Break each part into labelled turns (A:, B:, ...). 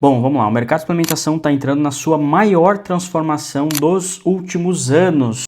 A: Bom, vamos lá. O mercado de suplementação está entrando na sua maior transformação dos últimos anos.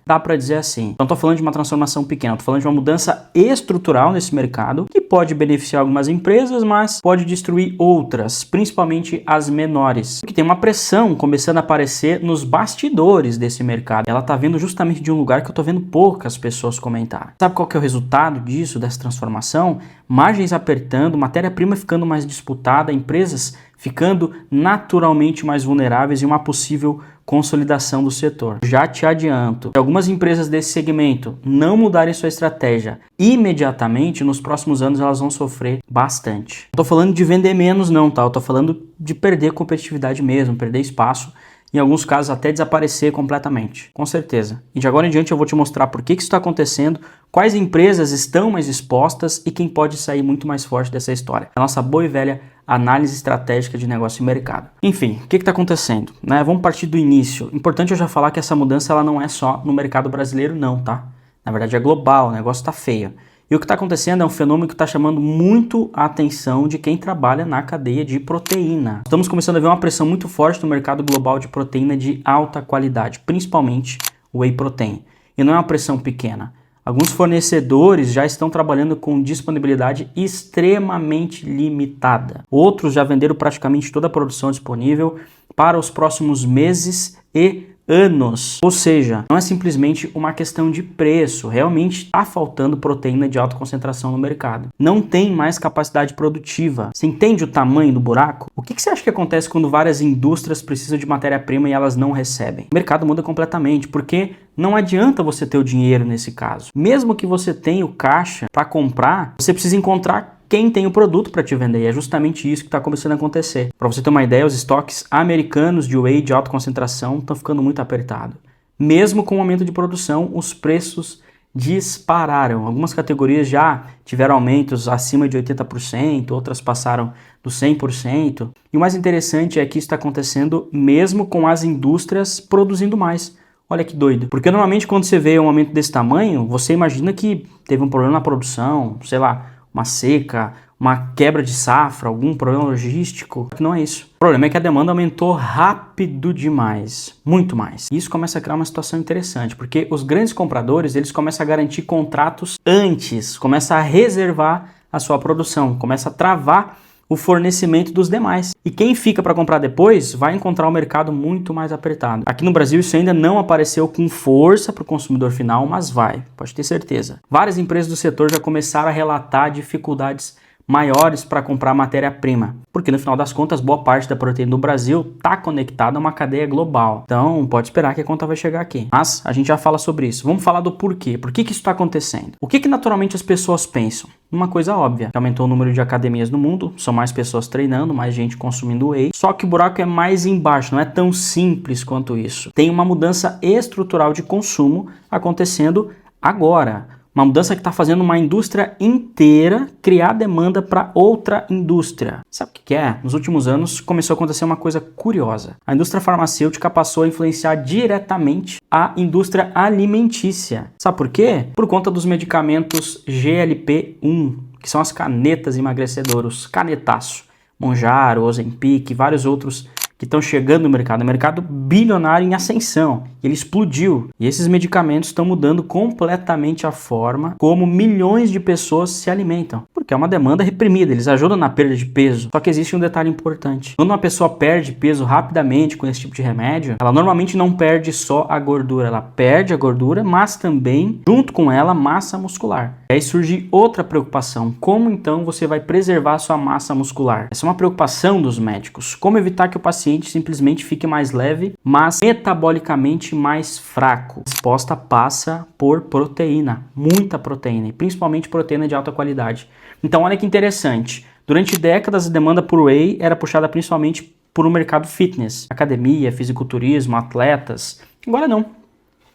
A: Dá para dizer assim. Não estou falando de uma transformação pequena, estou falando de uma mudança estrutural nesse mercado que pode beneficiar algumas empresas, mas pode destruir outras, principalmente as menores. Porque tem uma pressão começando a aparecer nos bastidores desse mercado. Ela está vindo justamente de um lugar que eu estou vendo poucas pessoas comentar. Sabe qual que é o resultado disso, dessa transformação? Margens apertando, matéria-prima ficando mais disputada, empresas ficando naturalmente mais vulneráveis e uma possível consolidação do setor. Já te adianto, se algumas empresas desse segmento não mudarem sua estratégia imediatamente, nos próximos anos elas vão sofrer bastante. Não tô falando de vender menos não, tá? Eu tô falando de perder competitividade mesmo, perder espaço, em alguns casos até desaparecer completamente, com certeza. E de agora em diante eu vou te mostrar por que isso está acontecendo, quais empresas estão mais expostas e quem pode sair muito mais forte dessa história. A nossa boa e velha análise estratégica de negócio e mercado. Enfim, o que está acontecendo? Vamos partir do início. Importante eu já falar que essa mudança ela não é só no mercado brasileiro não, tá? Na verdade é global, o negócio está feio. E o que está acontecendo é um fenômeno que está chamando muito a atenção de quem trabalha na cadeia de proteína. Estamos começando a ver uma pressão muito forte no mercado global de proteína de alta qualidade, principalmente o whey protein. E não é uma pressão pequena. Alguns fornecedores já estão trabalhando com disponibilidade extremamente limitada. Outros já venderam praticamente toda a produção disponível para os próximos meses e anos. Ou seja, não é simplesmente uma questão de preço, realmente está faltando proteína de alta concentração no mercado. Não tem mais capacidade produtiva. Você entende o tamanho do buraco? O que você acha que acontece quando várias indústrias precisam de matéria-prima e elas não recebem? O mercado muda completamente, porque não adianta você ter o dinheiro nesse caso. Mesmo que você tenha o caixa para comprar, você precisa encontrar quem tem o produto para te vender. E é justamente isso que está começando a acontecer. Para você ter uma ideia, os estoques americanos de whey de alta concentração estão ficando muito apertados. Mesmo com o aumento de produção, os preços dispararam. Algumas categorias já tiveram aumentos acima de 80%, outras passaram dos 100%. E o mais interessante é que isso está acontecendo mesmo com as indústrias produzindo mais. Olha que doido. Porque normalmente quando você vê um aumento desse tamanho, você imagina que teve um problema na produção, sei lá, uma seca, uma quebra de safra, algum problema logístico. Não é isso. O problema é que a demanda aumentou rápido demais, muito mais. E isso começa a criar uma situação interessante, porque os grandes compradores, eles começam a garantir contratos antes, começam a reservar a sua produção, começa a travar o fornecimento dos demais. E quem fica para comprar depois vai encontrar o mercado muito mais apertado. Aqui no Brasil isso ainda não apareceu com força para o consumidor final, mas vai, pode ter certeza. Várias empresas do setor já começaram a relatar dificuldades maiores para comprar matéria-prima, porque no final das contas boa parte da proteína do Brasil está conectada a uma cadeia global. Então pode esperar que a conta vai chegar aqui. Mas a gente já fala sobre isso. Vamos falar do porquê. Por que isso está acontecendo? O que naturalmente as pessoas pensam? Uma coisa óbvia, que aumentou o número de academias no mundo, são mais pessoas treinando, mais gente consumindo whey, só que o buraco é mais embaixo, não é tão simples quanto isso. Tem uma mudança estrutural de consumo acontecendo agora. Uma mudança que está fazendo uma indústria inteira criar demanda para outra indústria. Sabe o que é? Nos últimos anos começou a acontecer uma coisa curiosa. A indústria farmacêutica passou a influenciar diretamente a indústria alimentícia. Sabe por quê? Por conta dos medicamentos GLP-1, que são as canetas emagrecedoras, canetaço. Mounjaro, Ozempic, vários outros que estão chegando no mercado. É um mercado bilionário em ascensão. Ele explodiu. E esses medicamentos estão mudando completamente a forma como milhões de pessoas se alimentam. Porque é uma demanda reprimida. Eles ajudam na perda de peso. Só que existe um detalhe importante. Quando uma pessoa perde peso rapidamente com esse tipo de remédio, ela normalmente não perde só a gordura. Ela perde a gordura, mas também, junto com ela, massa muscular. E aí surge outra preocupação. Como então você vai preservar a sua massa muscular? Essa é uma preocupação dos médicos. Como evitar que o paciente simplesmente fique mais leve, mas metabolicamente mais fraco? A resposta passa por proteína, muita proteína, e principalmente proteína de alta qualidade. Então olha que interessante, durante décadas a demanda por whey era puxada principalmente por um mercado fitness, academia, fisiculturismo, atletas. Agora não,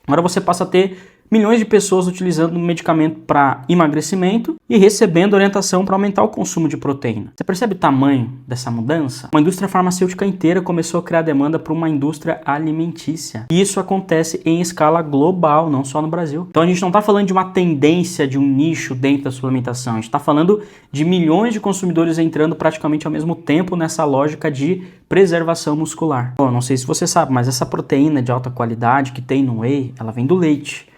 A: agora você passa a ter milhões de pessoas utilizando medicamento para emagrecimento e recebendo orientação para aumentar o consumo de proteína. Você percebe o tamanho dessa mudança? Uma indústria farmacêutica inteira começou a criar demanda para uma indústria alimentícia. E isso acontece em escala global, não só no Brasil. Então a gente não está falando de uma tendência, de um nicho dentro da suplementação. A gente está falando de milhões de consumidores entrando praticamente ao mesmo tempo nessa lógica de preservação muscular. Bom, não sei se você sabe, mas essa proteína de alta qualidade que tem no whey, ela vem do leite.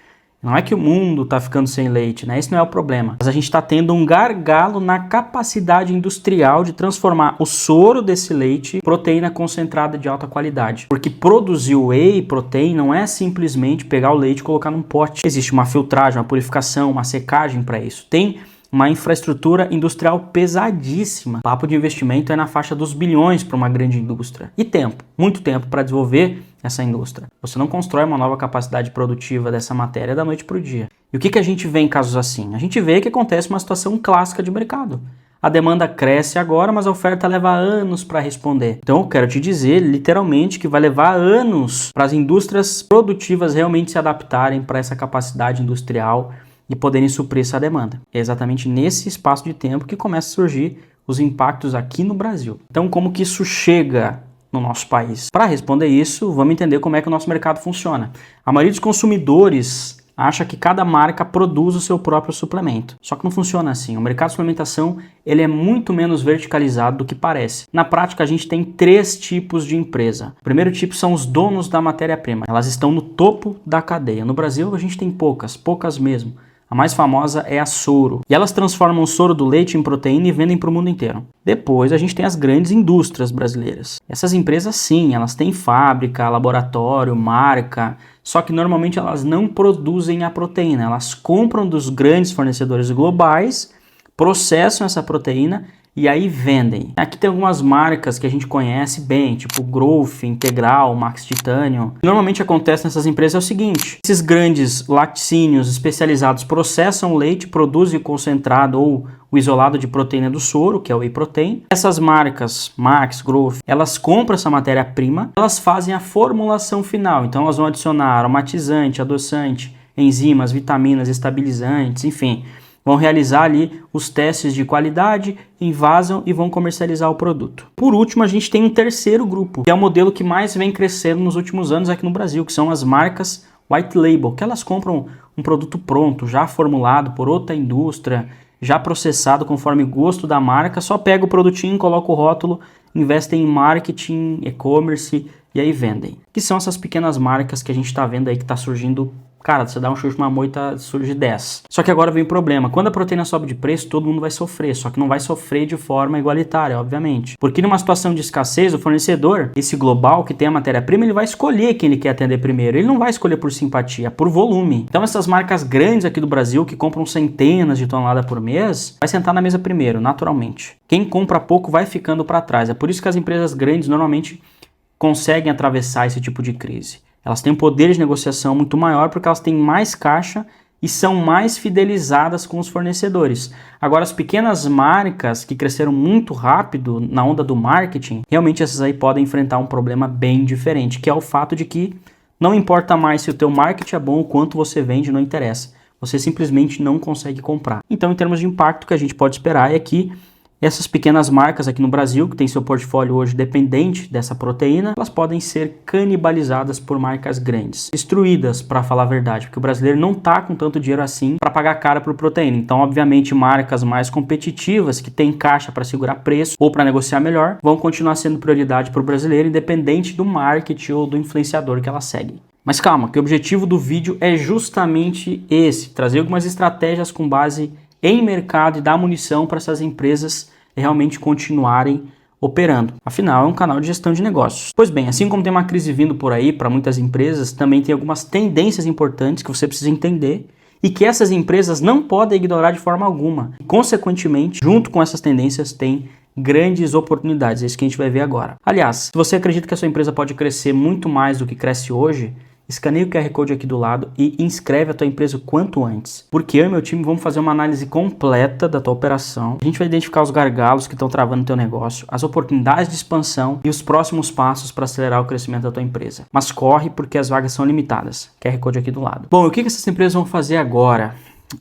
A: Não é que o mundo está ficando sem leite, né? Esse não é o problema. Mas a gente está tendo um gargalo na capacidade industrial de transformar o soro desse leite em proteína concentrada de alta qualidade. Porque produzir o whey protein não é simplesmente pegar o leite e colocar num pote. Existe uma filtragem, uma purificação, uma secagem para isso. Tem uma infraestrutura industrial pesadíssima. O papo de investimento é na faixa dos bilhões para uma grande indústria. E tempo, muito tempo para desenvolver essa indústria. Você não constrói uma nova capacidade produtiva dessa matéria da noite para o dia. E o que a gente vê em casos assim? A gente vê que acontece uma situação clássica de mercado. A demanda cresce agora, mas a oferta leva anos para responder. Então eu quero te dizer, literalmente, que vai levar anos para as indústrias produtivas realmente se adaptarem para essa capacidade industrial e poderem suprir essa demanda. É exatamente nesse espaço de tempo que começam a surgir os impactos aqui no Brasil. Então, como que isso chega no nosso país? Para responder isso, vamos entender como é que o nosso mercado funciona. A maioria dos consumidores acha que cada marca produz o seu próprio suplemento. Só que não funciona assim. O mercado de suplementação ele é muito menos verticalizado do que parece. Na prática, a gente tem 3 tipos de empresa. O primeiro tipo são os donos da matéria-prima. Elas estão no topo da cadeia. No Brasil, a gente tem poucas mesmo. A mais famosa é a Soro. E elas transformam o soro do leite em proteína e vendem para o mundo inteiro. Depois a gente tem as grandes indústrias brasileiras. Essas empresas sim, elas têm fábrica, laboratório, marca, só que normalmente elas não produzem a proteína. Elas compram dos grandes fornecedores globais, processam essa proteína e aí vendem. Aqui tem algumas marcas que a gente conhece bem, tipo Growth, Integral, Max Titânio. Normalmente acontece nessas empresas é o seguinte: esses grandes laticínios especializados processam o leite, produzem o concentrado ou o isolado de proteína do soro, que é o whey protein. Essas marcas, Max, Growth, elas compram essa matéria-prima, elas fazem a formulação final. Então elas vão adicionar aromatizante, adoçante, enzimas, vitaminas, estabilizantes, enfim. Vão realizar ali os testes de qualidade, envasam e vão comercializar o produto. Por último, a gente tem um terceiro grupo, que é o modelo que mais vem crescendo nos últimos anos aqui no Brasil, que são as marcas white label, que elas compram um produto pronto, já formulado por outra indústria, já processado conforme o gosto da marca, só pega o produtinho, coloca o rótulo, investem em marketing, e-commerce e aí vendem. Que são essas pequenas marcas que a gente está vendo aí que está surgindo. Cara, você dá um chute numa moita, surge 10. Só que agora vem o problema. Quando a proteína sobe de preço, todo mundo vai sofrer. Só que não vai sofrer de forma igualitária, obviamente. Porque numa situação de escassez, o fornecedor, esse global que tem a matéria-prima, ele vai escolher quem ele quer atender primeiro. Ele não vai escolher por simpatia, por volume. Então essas marcas grandes aqui do Brasil, que compram centenas de toneladas por mês, vai sentar na mesa primeiro, naturalmente. Quem compra pouco vai ficando para trás. É por isso que as empresas grandes normalmente conseguem atravessar esse tipo de crise. Elas têm um poder de negociação muito maior porque elas têm mais caixa e são mais fidelizadas com os fornecedores. Agora, as pequenas marcas que cresceram muito rápido na onda do marketing, realmente essas aí podem enfrentar um problema bem diferente, que é o fato de que não importa mais se o teu marketing é bom, o quanto você vende, não interessa. Você simplesmente não consegue comprar. Então, em termos de impacto, o que a gente pode esperar é que essas pequenas marcas aqui no Brasil, que tem seu portfólio hoje dependente dessa proteína, elas podem ser canibalizadas por marcas grandes. Destruídas, para falar a verdade, porque o brasileiro não está com tanto dinheiro assim para pagar cara por proteína. Então, obviamente, marcas mais competitivas, que têm caixa para segurar preço ou para negociar melhor, vão continuar sendo prioridade para o brasileiro, independente do marketing ou do influenciador que ela segue. Mas calma, que o objetivo do vídeo é justamente esse, trazer algumas estratégias com base em mercado e dar munição para essas empresas realmente continuarem operando. Afinal, é um canal de gestão de negócios. Pois bem, assim como tem uma crise vindo por aí para muitas empresas, também tem algumas tendências importantes que você precisa entender e que essas empresas não podem ignorar de forma alguma. E, consequentemente, junto com essas tendências, tem grandes oportunidades. É isso que a gente vai ver agora. Aliás, se você acredita que a sua empresa pode crescer muito mais do que cresce hoje, escaneia o QR Code aqui do lado e inscreve a tua empresa o quanto antes. Porque eu e meu time vamos fazer uma análise completa da tua operação. A gente vai identificar os gargalos que estão travando o teu negócio, as oportunidades de expansão e os próximos passos para acelerar o crescimento da tua empresa. Mas corre porque as vagas são limitadas. QR Code aqui do lado. Bom, o que essas empresas vão fazer agora?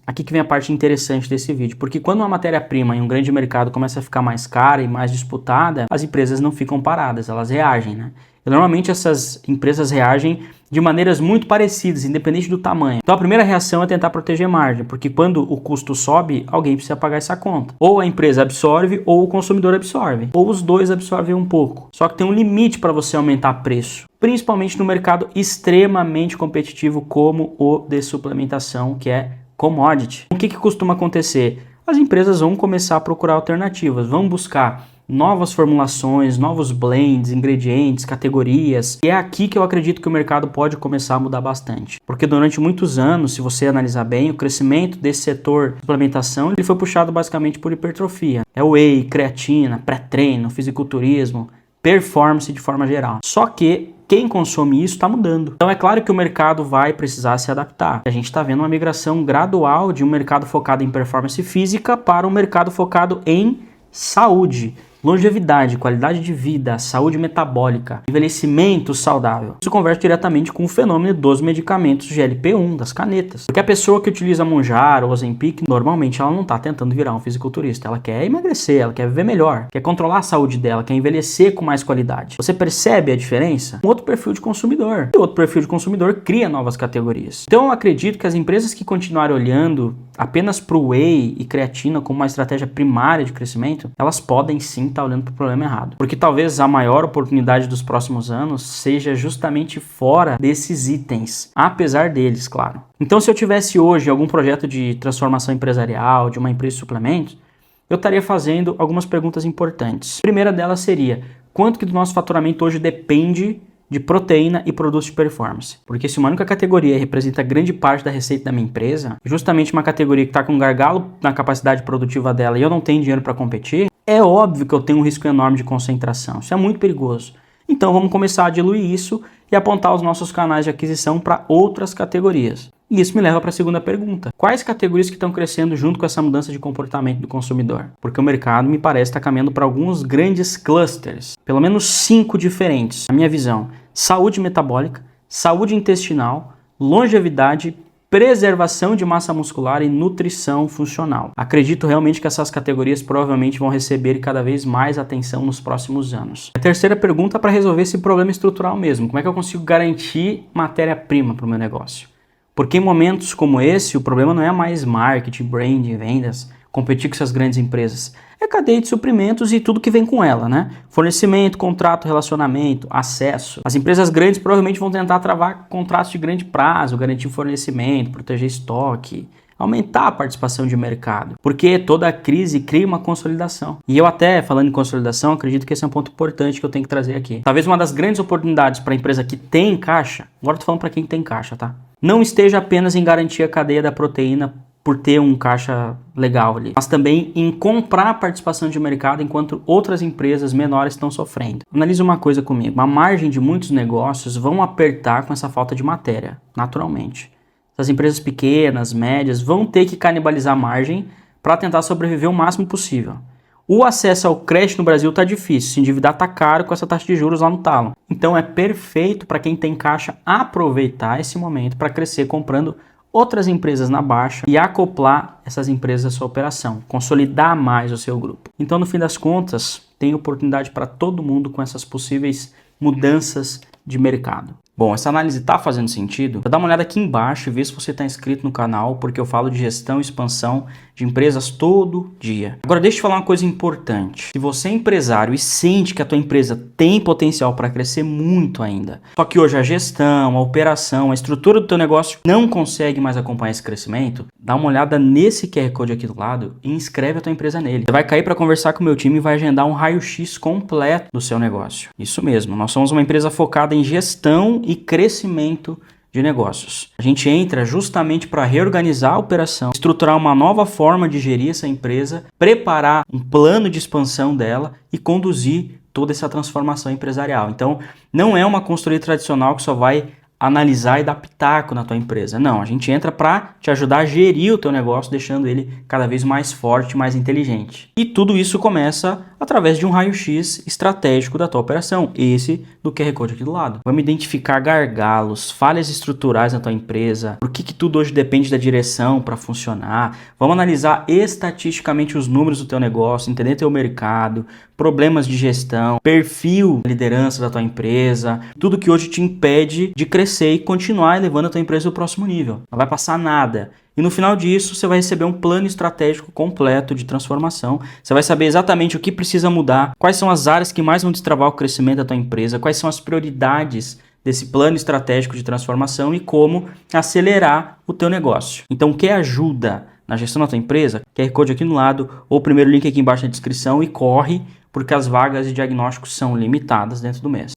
A: Aqui que vem a parte interessante desse vídeo, porque quando uma matéria-prima em um grande mercado começa a ficar mais cara e mais disputada, as empresas não ficam paradas, elas reagem, né? E normalmente essas empresas reagem de maneiras muito parecidas, independente do tamanho. Então a primeira reação é tentar proteger margem, porque quando o custo sobe, alguém precisa pagar essa conta. Ou a empresa absorve, ou o consumidor absorve. Ou os dois absorvem um pouco. Só que tem um limite para você aumentar preço, principalmente no mercado extremamente competitivo como o de suplementação, que é commodity. O que costuma acontecer? As empresas vão começar a procurar alternativas, vão buscar novas formulações, novos blends, ingredientes, categorias. E é aqui que eu acredito que o mercado pode começar a mudar bastante. Porque durante muitos anos, se você analisar bem, o crescimento desse setor de suplementação ele foi puxado basicamente por hipertrofia. É whey, creatina, pré-treino, fisiculturismo, performance de forma geral. Só que quem consome isso está mudando. Então é claro que o mercado vai precisar se adaptar. A gente está vendo uma migração gradual de um mercado focado em performance física para um mercado focado em saúde, longevidade, qualidade de vida, saúde metabólica, envelhecimento saudável. Isso conversa diretamente com o fenômeno dos medicamentos GLP-1, das canetas. Porque a pessoa que utiliza Mounjaro ou Ozempic, normalmente ela não está tentando virar um fisiculturista. Ela quer emagrecer, ela quer viver melhor, quer controlar a saúde dela, quer envelhecer com mais qualidade. Você percebe a diferença? Um outro perfil de consumidor. E outro perfil de consumidor cria novas categorias. Então eu acredito que as empresas que continuarem olhando apenas para o whey e creatina como uma estratégia primária de crescimento, elas podem sim estar olhando para o problema errado. Porque talvez a maior oportunidade dos próximos anos seja justamente fora desses itens, apesar deles, claro. Então se eu tivesse hoje algum projeto de transformação empresarial, de uma empresa de suplementos, eu estaria fazendo algumas perguntas importantes. A primeira delas seria, quanto que do nosso faturamento hoje depende de proteína e produtos de performance? Porque se uma única categoria representa grande parte da receita da minha empresa, justamente uma categoria que está com um gargalo na capacidade produtiva dela e eu não tenho dinheiro para competir, é óbvio que eu tenho um risco enorme de concentração. Isso é muito perigoso. Então vamos começar a diluir isso e apontar os nossos canais de aquisição para outras categorias. E isso me leva para a segunda pergunta. Quais categorias que estão crescendo junto com essa mudança de comportamento do consumidor? Porque o mercado me parece estar caminhando para alguns grandes clusters, pelo menos 5 diferentes, na minha visão. Saúde metabólica, saúde intestinal, longevidade, preservação de massa muscular e nutrição funcional. Acredito realmente que essas categorias provavelmente vão receber cada vez mais atenção nos próximos anos. A terceira pergunta é para resolver esse problema estrutural mesmo. Como é que eu consigo garantir matéria-prima para o meu negócio? Porque em momentos como esse, o problema não é mais marketing, branding, vendas, competir com essas grandes empresas. É cadeia de suprimentos e tudo que vem com ela, né? Fornecimento, contrato, relacionamento, acesso. As empresas grandes provavelmente vão tentar travar contratos de grande prazo, garantir fornecimento, proteger estoque, aumentar a participação de mercado. Porque toda crise cria uma consolidação. E eu até, falando em consolidação, acredito que esse é um ponto importante que eu tenho que trazer aqui. Talvez uma das grandes oportunidades para a empresa que tem caixa, agora eu tô falando para quem tem caixa, tá? Não esteja apenas em garantir a cadeia da proteína por ter um caixa legal ali, mas também em comprar a participação de mercado enquanto outras empresas menores estão sofrendo. Analise uma coisa comigo, a margem de muitos negócios vão apertar com essa falta de matéria, naturalmente. As empresas pequenas, médias, vão ter que canibalizar a margem para tentar sobreviver o máximo possível. O acesso ao crédito no Brasil está difícil, se endividar está caro com essa taxa de juros lá no talo. Então é perfeito para quem tem caixa aproveitar esse momento para crescer comprando outras empresas na baixa e acoplar essas empresas à sua operação, consolidar mais o seu grupo. Então, no fim das contas, tem oportunidade para todo mundo com essas possíveis mudanças de mercado. Bom, essa análise está fazendo sentido? Dá uma olhada aqui embaixo e vê se você está inscrito no canal, porque eu falo de gestão e expansão de empresas todo dia. Agora deixa eu te falar uma coisa importante. Se você é empresário e sente que a tua empresa tem potencial para crescer muito ainda, só que hoje a gestão, a operação, a estrutura do teu negócio não consegue mais acompanhar esse crescimento, dá uma olhada nesse QR Code aqui do lado e inscreve a tua empresa nele. Você vai cair para conversar com o meu time e vai agendar um raio-x completo do seu negócio. Isso mesmo, nós somos uma empresa focada em gestão e crescimento de negócios. A gente entra justamente para reorganizar a operação, estruturar uma nova forma de gerir essa empresa, preparar um plano de expansão dela e conduzir toda essa transformação empresarial. Então, não é uma consultoria tradicional que só vai analisar e dar pitaco na tua empresa. Não, a gente entra para te ajudar a gerir o teu negócio, deixando ele cada vez mais forte, mais inteligente. E tudo isso começa através de um raio-x estratégico da tua operação, esse do QR Code aqui do lado. Vamos identificar gargalos, falhas estruturais na tua empresa, por que tudo hoje depende da direção para funcionar. Vamos analisar estatisticamente os números do teu negócio, entender teu mercado, problemas de gestão, perfil, liderança da tua empresa, tudo que hoje te impede de crescer e continuar elevando a tua empresa ao próximo nível. Não vai passar nada. E no final disso, você vai receber um plano estratégico completo de transformação. Você vai saber exatamente o que precisa mudar, quais são as áreas que mais vão destravar o crescimento da tua empresa, quais são as prioridades desse plano estratégico de transformação e como acelerar o teu negócio. Então, quer ajuda na gestão da tua empresa? QR Code aqui no lado ou o primeiro link aqui embaixo na descrição e corre, porque as vagas de diagnóstico são limitadas dentro do mês.